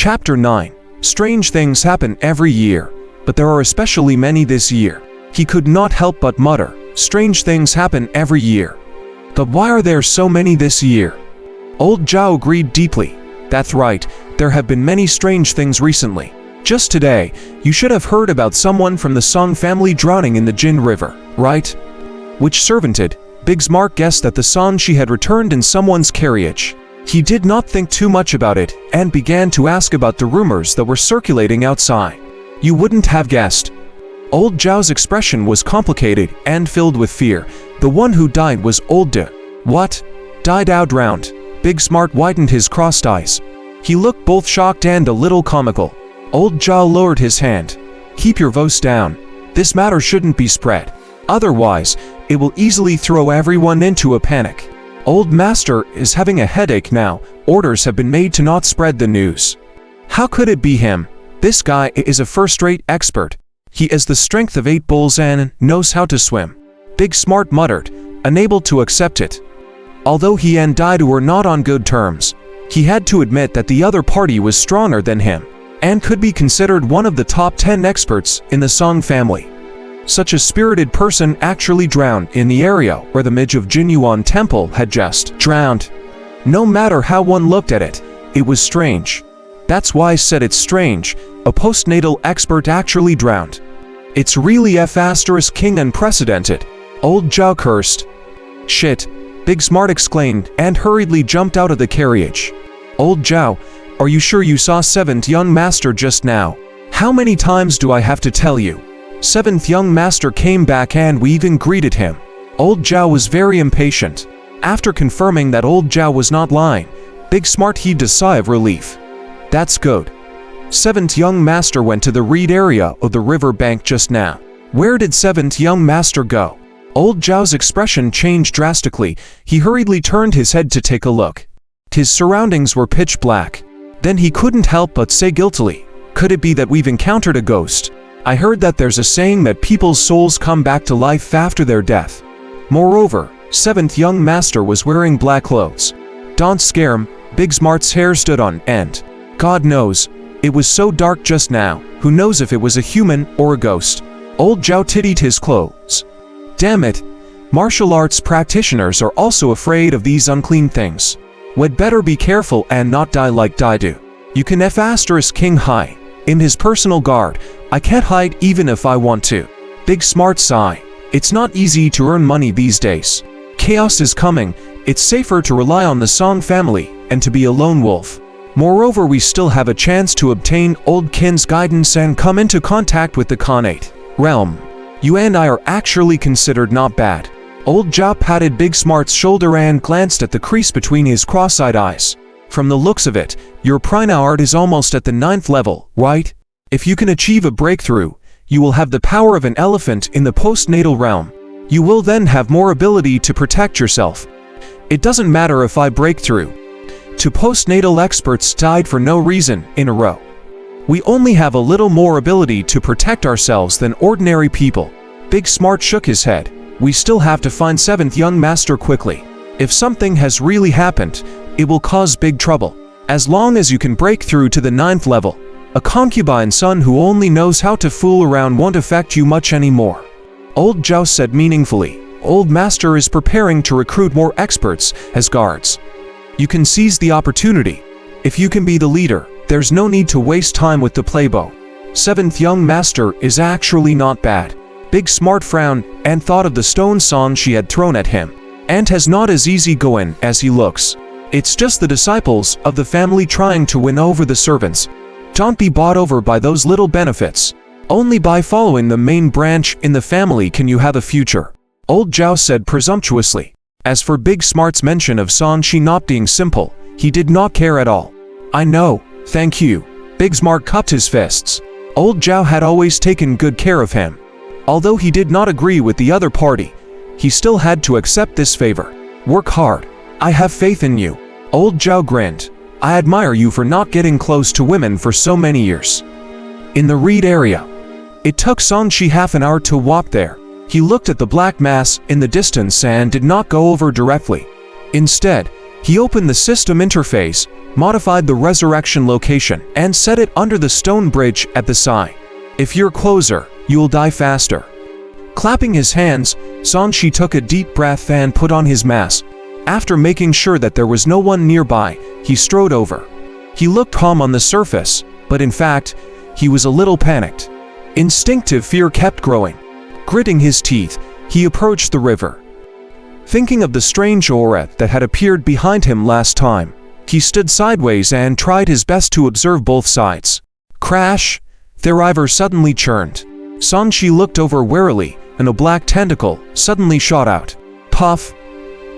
Chapter 9. Strange things happen every year, but there are especially many this year. He could not help but mutter, strange things happen every year. But why are there so many this year? Old Zhao agreed deeply. That's right, there have been many strange things recently. Just today, you should have heard about someone from the Song family drowning in the Jin River, right? Which servanted, Big Smart guessed that the Song she had returned in someone's carriage. He did not think too much about it and began to ask about the rumors that were circulating outside. You wouldn't have guessed. Old Zhao's expression was complicated and filled with fear. The one who died was Old De. What? Died out drowned. Big Smart widened his crossed eyes. He looked both shocked and a little comical. Old Zhao lowered his hand. Keep your voice down. This matter shouldn't be spread. Otherwise, it will easily throw everyone into a panic. Old Master is having a headache now. Orders have been made to not spread the news. How could it be him? This guy is a first-rate expert. He is the strength of 8 bulls and knows how to swim. Big Smart muttered, unable to accept it. Although he and Daidu were not on good terms, he had to admit that the other party was stronger than him, and could be considered one of the top 10 experts in the Song family. Such a spirited person actually drowned in the area where the image of Jinyuan Temple had just drowned. No matter how one looked at it, it was strange. That's why I said it's strange. A postnatal expert actually drowned. It's really *king unprecedented. Old Zhao cursed. Shit, Big Smart exclaimed and hurriedly jumped out of the carriage. Old Zhao, are you sure you saw 7th young master just now? How many times do I have to tell you? 7th young master came back and we even greeted him. Old Zhao was very impatient. After confirming that Old Zhao was not lying, Big Smart heaved a sigh of relief. That's good. 7th young master went to the reed area of the river bank just now. Where did 7th young master go? Old Zhao's expression changed drastically. He hurriedly turned his head to take a look. His surroundings were pitch black. Then he couldn't help but say guiltily, could it be that we've encountered a ghost? I heard that there's a saying that people's souls come back to life after their death. Moreover, 7th young master was wearing black clothes. Don't scare him. Big Smart's hair stood on end. God knows, it was so dark just now, who knows if it was a human or a ghost. Old Zhao tittied his clothes. Damn it, martial arts practitioners are also afraid of these unclean things. We'd better be careful and not die like Daidu. You can *king high. In his personal guard, I can't hide even if I want to. Big Smart sigh. It's not easy to earn money these days. Chaos is coming. It's safer to rely on the Song family and to be a lone wolf. Moreover, we still have a chance to obtain Old Kin's guidance and come into contact with the Khanate realm. You and I are actually considered not bad. Old Zhao patted Big Smart's shoulder and glanced at the crease between his cross-eyed eyes. From the looks of it, your Prina art is almost at the 9th level, right? If you can achieve a breakthrough, you will have the power of an elephant in the postnatal realm. You will then have more ability to protect yourself. It doesn't matter if I break through. 2 postnatal experts died for no reason in a row. We only have a little more ability to protect ourselves than ordinary people. Big Smart shook his head. We still have to find 7th young master quickly. If something has really happened, it will cause big trouble. As long as you can break through to the 9th level, a concubine son who only knows how to fool around won't affect you much anymore. Old Zhao said meaningfully. Old Master is preparing to recruit more experts as guards. You can seize the opportunity. If you can be the leader, there's no need to waste time with the playboy. 7th young master is actually not bad. Big Smart frowned and thought of the stone Song she had thrown at him, and has not as easygoing as he looks. It's just the disciples of the family trying to win over the servants. Don't be bought over by those little benefits. Only by following the main branch in the family can you have a future. Old Zhao said presumptuously. As for Big Smart's mention of Song Shi not being simple, he did not care at all. I know, thank you. Big Smart cupped his fists. Old Zhao had always taken good care of him. Although he did not agree with the other party, he still had to accept this favor. Work hard. I have faith in you. Old Zhao grinned. I admire you for not getting close to women for so many years. In the reed area. It took Song Shi half an hour to walk there. He looked at the black mass in the distance and did not go over directly. Instead, he opened the system interface, modified the resurrection location, and set it under the stone bridge at the side. If you're closer, you'll die faster. Clapping his hands, Sanshi took a deep breath and put on his mask. After making sure that there was no one nearby, he strode over. He looked calm on the surface, but in fact, he was a little panicked. Instinctive fear kept growing. Gritting his teeth, he approached the river. Thinking of the strange aura that had appeared behind him last time, he stood sideways and tried his best to observe both sides. Crash! The river suddenly churned. Sanshi looked over warily, and a black tentacle suddenly shot out. Puff!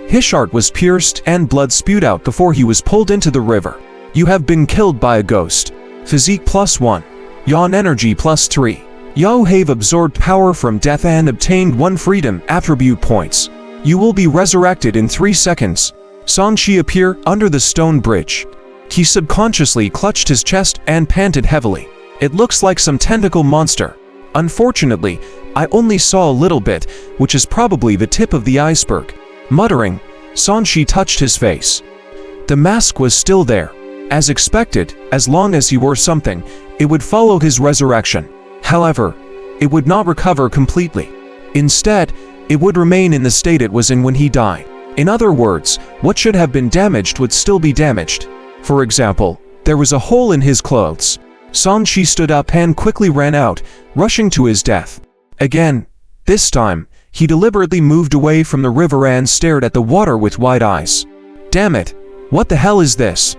His heart was pierced and blood spewed out before he was pulled into the river. You have been killed by a ghost. Physique +1. Yawn energy +3. You have absorbed power from death and obtained 1 freedom attribute points. You will be resurrected in 3 seconds. Sanshi appeared under the stone bridge. He subconsciously clutched his chest and panted heavily. It looks like some tentacle monster. Unfortunately, I only saw a little bit, which is probably the tip of the iceberg. Muttering, Sanshi touched his face. The mask was still there. As expected, as long as he wore something, it would follow his resurrection. However, it would not recover completely. Instead, it would remain in the state it was in when he died. In other words, what should have been damaged would still be damaged. For example, there was a hole in his clothes. Sanshi stood up and quickly ran out, rushing to his death. Again, this time, he deliberately moved away from the river and stared at the water with wide eyes. Damn it, what the hell is this?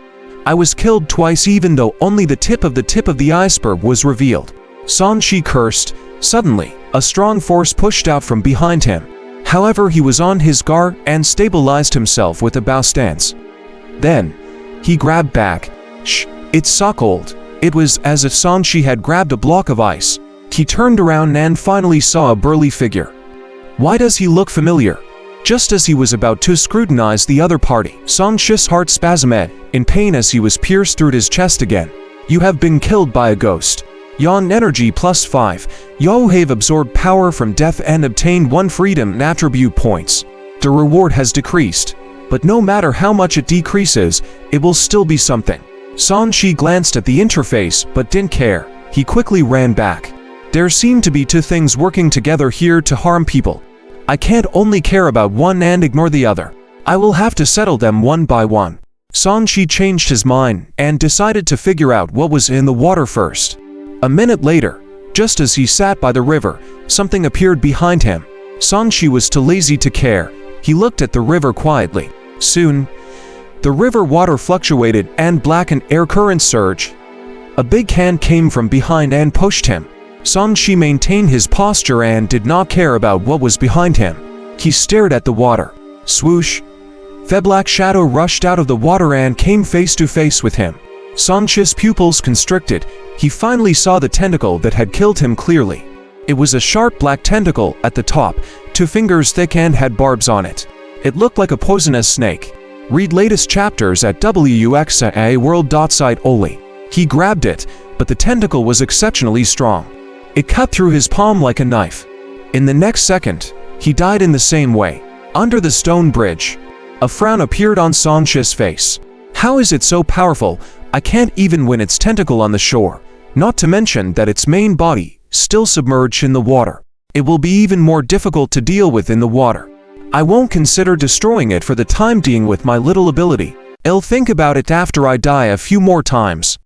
I was killed twice even though only the tip of the iceberg was revealed. Sanshi cursed. Suddenly, a strong force pushed out from behind him. However, he was on his guard and stabilized himself with a bow stance. Then, he grabbed back. Shh, it's so cold. It was as if Sanshi had grabbed a block of ice. He turned around and finally saw a burly figure. Why does he look familiar? Just as he was about to scrutinize the other party, Sanshi's heart spasmed in pain as he was pierced through his chest again. You have been killed by a ghost. Yawn energy +5. You have absorbed power from death and obtained 1 freedom attribute points. The reward has decreased, but no matter how much it decreases, it will still be something. Sanshi glanced at the interface but didn't care. He quickly ran back. There seem to be 2 things working together here to harm people. I can't only care about one and ignore the other. I will have to settle them one by one. Sanshi changed his mind and decided to figure out what was in the water first. A minute later, just as he sat by the river, something appeared behind him. Sanshi was too lazy to care. He looked at the river quietly. Soon, the river water fluctuated and blackened air currents surged. A big hand came from behind and pushed him. Sanshi maintained his posture and did not care about what was behind him. He stared at the water. Swoosh! The black shadow rushed out of the water and came face to face with him. Sanshi's pupils constricted. He finally saw the tentacle that had killed him clearly. It was a sharp black tentacle at the top, 2 fingers thick and had barbs on it. It looked like a poisonous snake. Read latest chapters at wuxia.world.site only. He grabbed it, but the tentacle was exceptionally strong. It cut through his palm like a knife. In the next second, he died in the same way. Under the stone bridge, a frown appeared on Sanshi's face. How is it so powerful? I can't even win its tentacle on the shore. Not to mention that its main body, still submerged in the water. It will be even more difficult to deal with in the water. I won't consider destroying it for the time being with my little ability. I'll think about it after I die a few more times.